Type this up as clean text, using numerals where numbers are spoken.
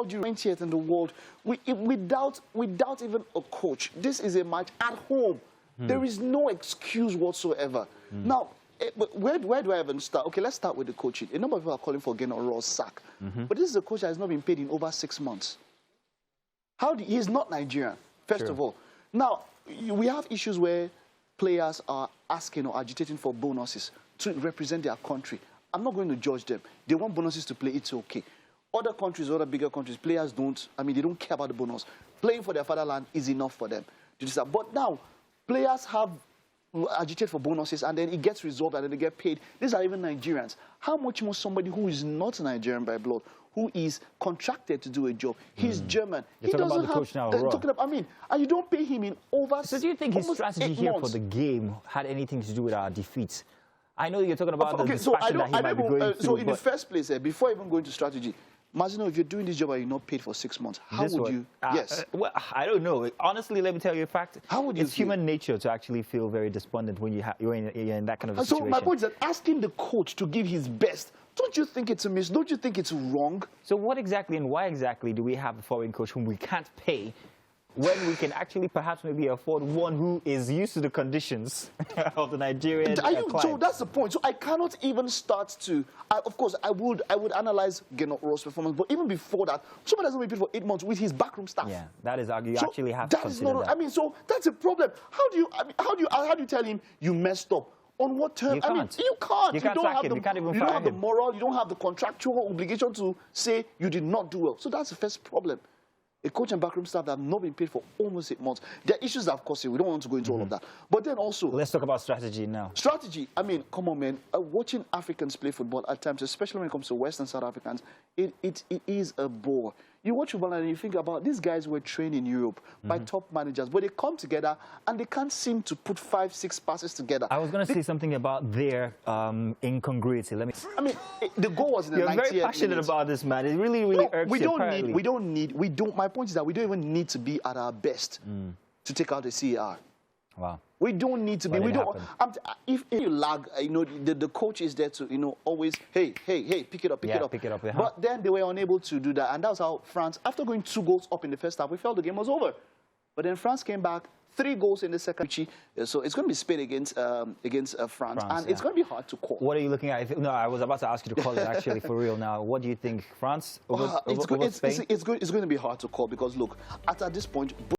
20th in the world without even a coach. This is a match at home. There is no excuse whatsoever. Now, where do I even start? Okay, let's start with the coaching. A number of people are calling for Gennaro Ross' sack. But this is a coach that has not been paid in over 6 months. He's not Nigerian, first of all. Now, we have issues where players are asking or agitating for bonuses to represent their country. I'm not going to judge them. They want bonuses to play, it's okay. Other countries, other bigger countries, players don't, they don't care about the bonus. Playing for their fatherland is enough for them to do that. But now, players have agitated for bonuses and then it gets resolved and then they get paid. These are even Nigerians. How much more somebody who is not Nigerian by blood, who is contracted to do a job? He's German. He doesn't have... Coach now, and you don't pay him in over... So do you think his strategy here for the game had anything to do with our defeats? I know you're talking about the distraction that he might be going through. So in the first place, before even going to strategy, Mazino, if you're doing this job and you're not paid for 6 months, how would you... Yes. Well, I don't know. Honestly, let me tell you a fact. How would you It's human nature to actually feel very despondent when you're in that kind of a situation. So my point is that asking the coach to give his best, don't you think it's a miss? Don't you think it's wrong? So what exactly and why exactly do we have a foreign coach whom we can't pay when we can actually perhaps maybe afford one who is used to the conditions of the Nigerian client? So that's the point. So I cannot even start to... of course, I would analyze Gennaro Ross' performance, but even before that, somebody hasn't been paid for 8 months with his backroom staff. Yeah, that is argued. You actually have to consider that. So that's a problem. How do you tell him you messed up? On what term? You can't. You can't. You don't have the moral, you don't have the contractual obligation to say you did not do well. So that's the first problem. A coach and backroom staff that have not been paid for almost 8 months. There are issues that have cost you. We don't want to go into all of that. But then also... Let's talk about strategy now. Strategy. Come on, man. Watching Africans play football at times, especially when it comes to Western South Africans, it is a bore. You watch football and you think about these guys were trained in Europe by top managers, but they come together and they can't seem to put 5, 6 passes together. I was going to say something about their incongruity. The goal was in the 90th minute. You're very passionate about this, man. It really, really irks you. My point is that we don't even need to be at our best to take out the CAR. Wow. We don't need to be. If you lag, the coach is there to, always, hey, pick it up. But then they were unable to do that, and that's how France, after going 2 goals up in the first half, we felt the game was over. But then France came back, 3 goals in the second. So it's going to be Spain against France, and it's going to be hard to call. What are you looking at? No, I was about to ask you to call it actually for real now. What do you think? France over Spain? It's going to be hard to call because look, at this point.